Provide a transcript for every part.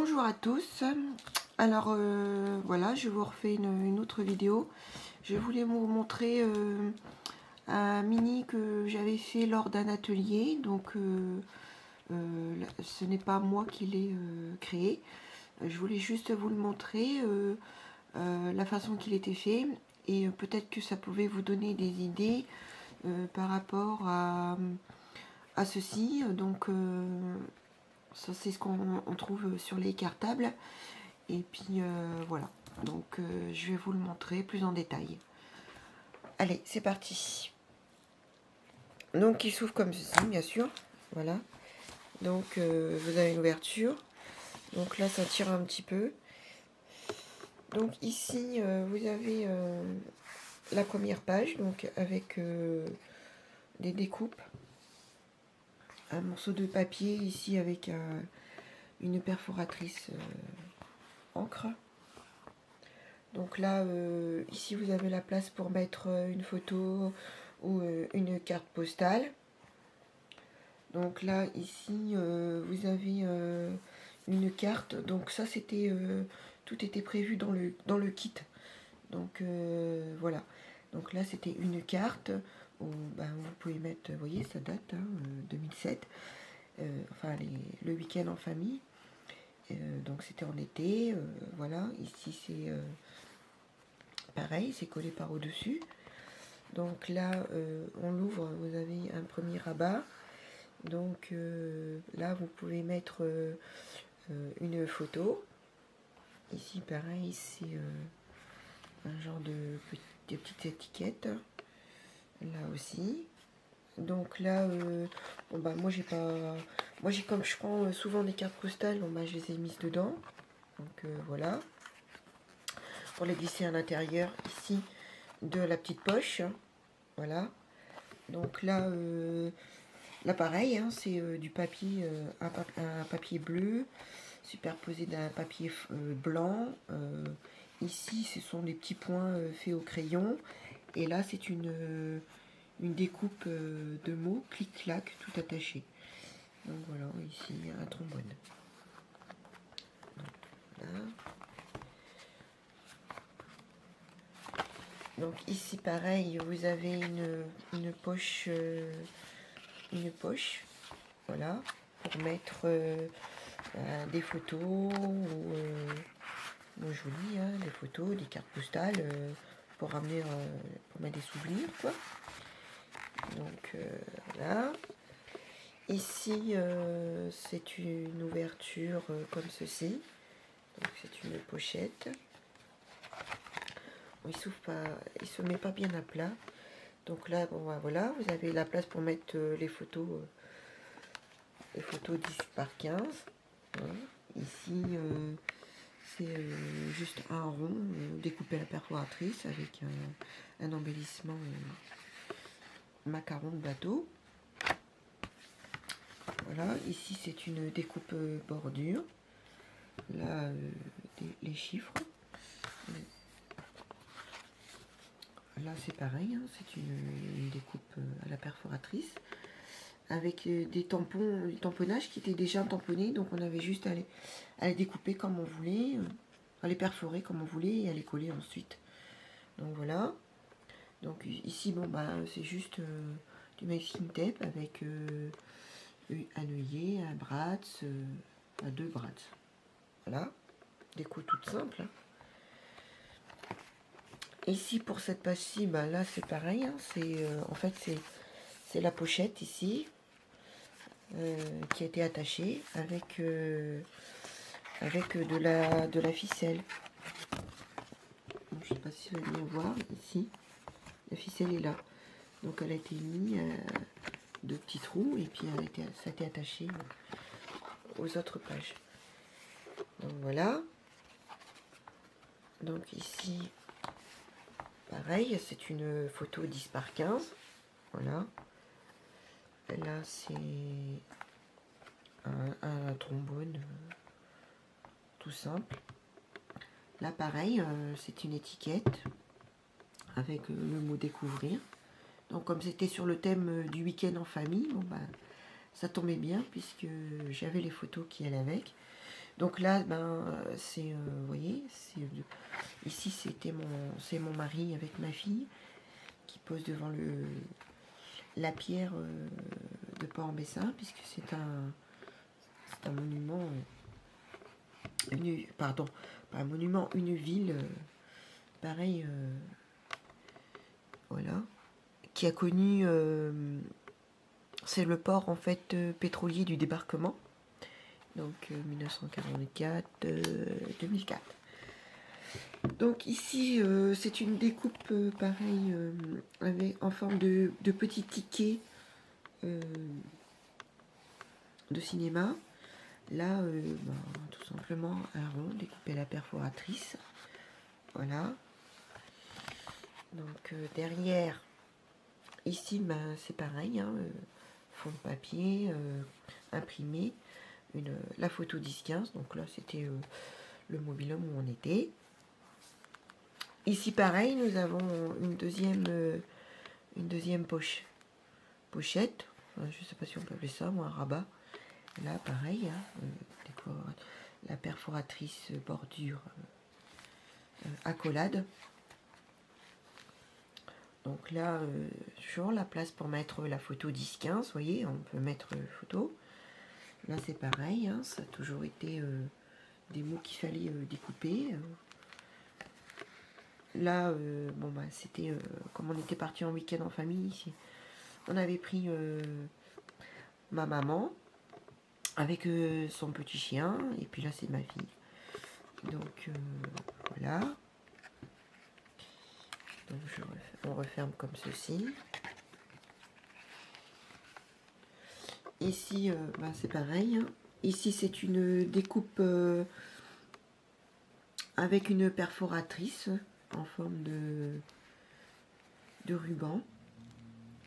Bonjour à tous. Alors voilà, je vous refais une autre vidéo. Je voulais vous montrer un mini que j'avais fait lors d'un atelier. Donc ce n'est pas moi qui l'ai créé. Je voulais juste vous le montrer, la façon qu'il était fait. Et peut-être que ça pouvait vous donner des idées par rapport à ceci. Donc ça, c'est ce qu'on trouve sur les cartables. Et puis voilà. Donc je vais vous le montrer plus en détail. Allez, c'est parti. Donc il s'ouvre comme ceci, bien sûr. Voilà. Donc vous avez une ouverture. Donc là, ça tire un petit peu. Donc ici, vous avez la première page, donc avec des découpes. Un morceau de papier ici avec une perforatrice encre. Donc là, ici vous avez la place pour mettre une photo ou une carte postale. Donc là, ici, vous avez une carte. Donc ça, c'était tout était prévu dans le kit. Donc voilà. Donc là, c'était une carte où ben, vous pouvez mettre, vous voyez, ça date, 2007. Enfin, le week-end en famille. Donc c'était en été. Voilà. Ici, c'est pareil, c'est collé par au-dessus. Donc là, on l'ouvre, vous avez un premier rabat. Donc là, vous pouvez mettre une photo. Ici, pareil, c'est un genre de petites étiquettes. Là aussi. Donc là, bon bah moi j'ai pas, moi j'ai comme je prends souvent des cartes postales, bon bah je les ai mises dedans. Donc voilà. Pour les glisser à l'intérieur ici de la petite poche. Voilà. Donc là, là pareil, hein, c'est du papier, un papier bleu superposé d'un papier blanc. Ici, ce sont des petits points faits au crayon. Et là, c'est une découpe de mots, clic-clac, tout attaché. Donc voilà, ici, un trombone. Donc, voilà. Donc ici, pareil, vous avez une poche, voilà, pour mettre des photos ou je vous dis, hein, des photos, des cartes postales pour ramener, pour mettre des souvenirs, quoi. Donc voilà. Ici, c'est une ouverture comme ceci. Donc c'est une pochette. Bon, il s'ouvre pas, il se met pas bien à plat. Donc là, bon bah, voilà, vous avez la place pour mettre les photos 10 par 15. Voilà. Ici, c'est juste un rond découpé à la perforatrice avec un embellissement macaron de bateau. Voilà, ici c'est une découpe bordure. Là, les chiffres. Là c'est pareil, hein, c'est une découpe à la perforatrice avec des tampons, du tamponnage qui était déjà tamponné, donc on avait juste à les découper comme on voulait, à les perforer comme on voulait et à les coller ensuite. Donc voilà. Donc ici bon bah c'est juste du masking tape avec un œillet, un bratz, deux bratz. Voilà, déco toute simple. Hein. Ici pour cette page-ci, bah là c'est pareil, hein, c'est en fait c'est la pochette ici qui a été attachée avec de la ficelle. Donc, je sais pas si vous allez bien voir ici, la ficelle est là. Donc elle a été mise de petits trous et puis ça a été attaché aux autres pages. Donc voilà. Donc ici, pareil, c'est une photo 10 par 15. Voilà. Là, c'est un trombone tout simple. Là, pareil, c'est une étiquette avec le mot découvrir. Donc, comme c'était sur le thème du week-end en famille, bon, bah, ça tombait bien puisque j'avais les photos qui allaient avec. Donc là, ben, c'est, vous voyez, ici c'est mon mari avec ma fille qui pose devant la pierre de Port-en-Bessin, puisque c'est un monument, pardon, pas un monument, une ville, pareil, voilà, qui a connu, c'est le port en fait pétrolier du débarquement, donc 1944-2004. Donc ici, c'est une découpe pareil, en forme de petits tickets de cinéma. Là, ben, tout simplement un rond découpé à la perforatrice. Voilà. Donc derrière, ici, ben, c'est pareil, hein, fond de papier, imprimé, la photo 10-15. Donc là, c'était le mobil-home où on était. Ici, pareil, nous avons une deuxième pochette. Je ne sais pas si on peut appeler ça, moi, un rabat. Là, pareil, hein, la perforatrice bordure accolade. Donc là, toujours la place pour mettre la photo 10-15, vous voyez, on peut mettre photo. Là, c'est pareil, hein, ça a toujours été des mots qu'il fallait découper. Là, bon, bah, c'était comme on était parti en week-end en famille ici. On avait pris ma maman avec son petit chien, et puis là, c'est ma fille. Donc, voilà. Donc, on referme comme ceci. Ici, bah, c'est pareil. Hein. Ici, c'est une découpe avec une perforatrice en forme de ruban.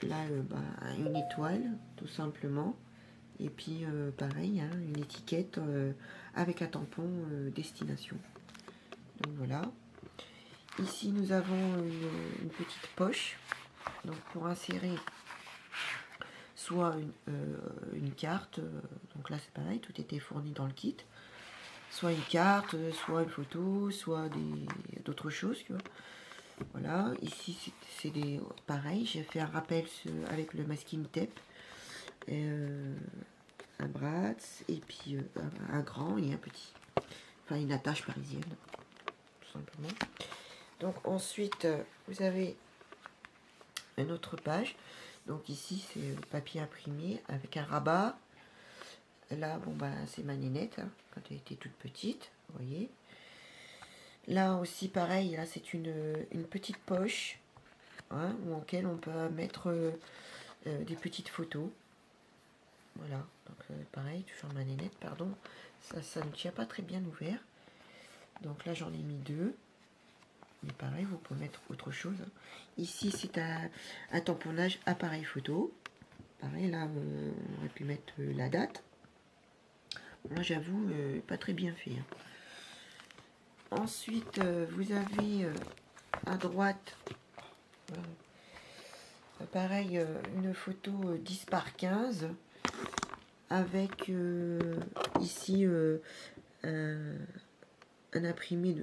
Là, bah, une étoile, tout simplement. Et puis, pareil, hein, une étiquette avec un tampon destination. Donc, voilà. Ici, nous avons une petite poche. Donc, pour insérer soit une carte, donc là, c'est pareil, tout était fourni dans le kit. Soit une carte, soit une photo, soit d'autres choses, tu vois. Voilà, ici c'est pareil, j'ai fait un rappel avec le masking tape, un Bratz, et puis un grand et un petit, enfin une attache parisienne, tout simplement. Donc ensuite, vous avez une autre page, donc ici c'est papier imprimé avec un rabat. Là, bon bah c'est ma nénette, hein, quand elle était toute petite, vous voyez. Là aussi pareil, là c'est une petite poche, hein, auquel on peut mettre des petites photos. Voilà, donc pareil, toujours ma nénette, pardon, ça ne tient pas très bien ouvert. Donc là j'en ai mis deux. Mais pareil, vous pouvez mettre autre chose. Ici c'est un tamponnage appareil photo. Pareil, là on aurait pu mettre la date. Là j'avoue, pas très bien fait. Hein. Ensuite, vous avez à droite, pareil, une photo 10 par 15 avec ici un imprimé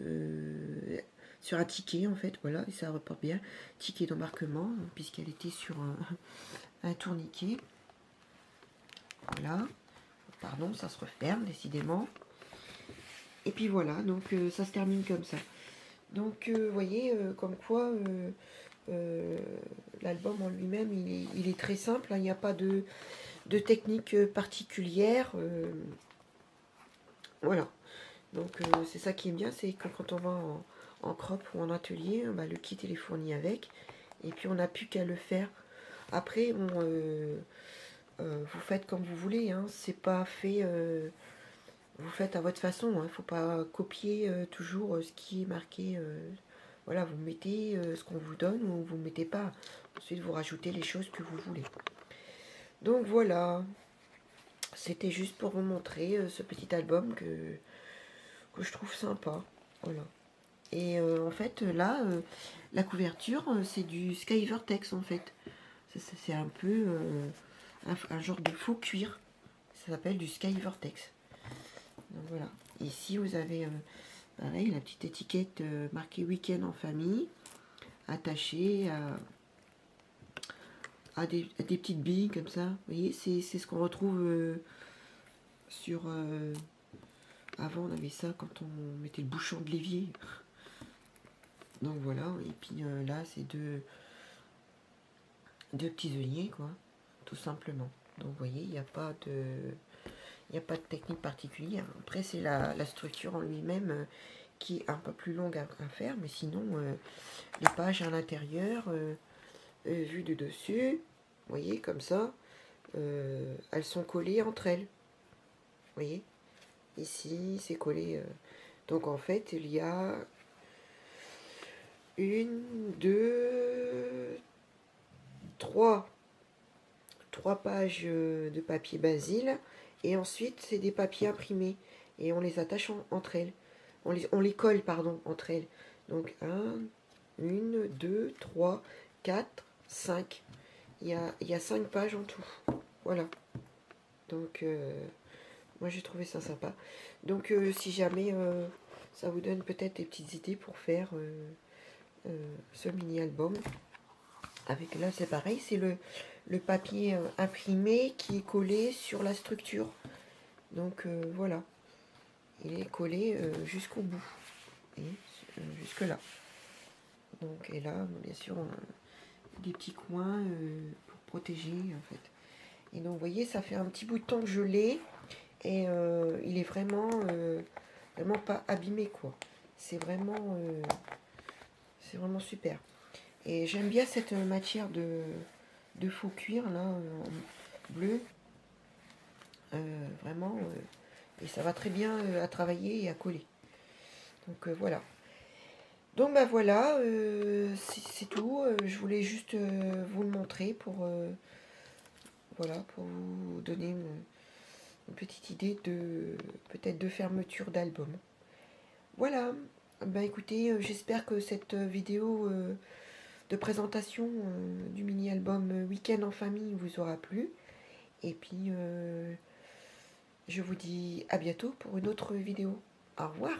sur un ticket en fait, voilà, et ça reporte bien, ticket d'embarquement, puisqu'elle était sur un tourniquet. Voilà, pardon, ça se referme décidément. Et puis voilà, donc ça se termine comme ça. Donc vous voyez, comme quoi l'album en lui-même, il est très simple, hein, il n'y a pas de technique particulière. Voilà, donc c'est ça qui est bien, c'est que quand on va en crop ou en atelier, bah, le kit il est fourni avec, et puis on n'a plus qu'à le faire. Après, vous faites comme vous voulez, hein, c'est pas fait... vous faites à votre façon, il ne faut pas copier toujours ce qui est marqué. Voilà, vous mettez ce qu'on vous donne ou vous ne mettez pas. Ensuite, vous rajoutez les choses que vous voulez. Donc voilà, c'était juste pour vous montrer ce petit album que je trouve sympa. Voilà. Et en fait, là, la couverture, c'est du Sky Vortex en fait. C'est un peu un genre de faux cuir. Ça s'appelle du Sky Vortex. Donc voilà. Ici, vous avez pareil, la petite étiquette marquée week-end en famille, attachée à des petites billes comme ça. Vous voyez, c'est ce qu'on retrouve sur... avant, on avait ça quand on mettait le bouchon de l'évier. Donc voilà, et puis là, c'est deux petits œillets, quoi, tout simplement. Donc vous voyez, il n'y a pas de technique particulière. Après, c'est la structure en lui-même qui est un peu plus longue à faire, mais sinon, les pages à l'intérieur, vues de dessus, vous voyez, comme ça, elles sont collées entre elles. Vous voyez, ici, c'est collé. Donc en fait, il y a une, deux, trois pages de papier Basile, et ensuite c'est des papiers imprimés et on les attache entre elles, on les colle pardon entre elles. Donc 1, 2, 3, 4, 5, il y a 5 pages en tout, voilà. Donc moi j'ai trouvé ça sympa. Donc si jamais ça vous donne peut-être des petites idées pour faire ce mini album. Avec là c'est pareil, c'est le papier imprimé qui est collé sur la structure. Donc voilà, il est collé jusqu'au bout, et jusque là. Donc et là bien sûr on a des petits coins pour protéger en fait. Et donc vous voyez, ça fait un petit bout de temps que je l'ai, et il est vraiment pas abîmé quoi. C'est vraiment super. Et j'aime bien cette matière de faux cuir là en bleu. Vraiment, et ça va très bien à travailler et à coller. Donc voilà. Donc bah voilà, c'est tout. Je voulais juste vous le montrer pour voilà, pour vous donner une petite idée de peut-être de fermeture d'album. Voilà. Bah écoutez, j'espère que cette vidéo de présentation du mini-album Week-end en famille vous aura plu. Et puis je vous dis à bientôt pour une autre vidéo. Au revoir.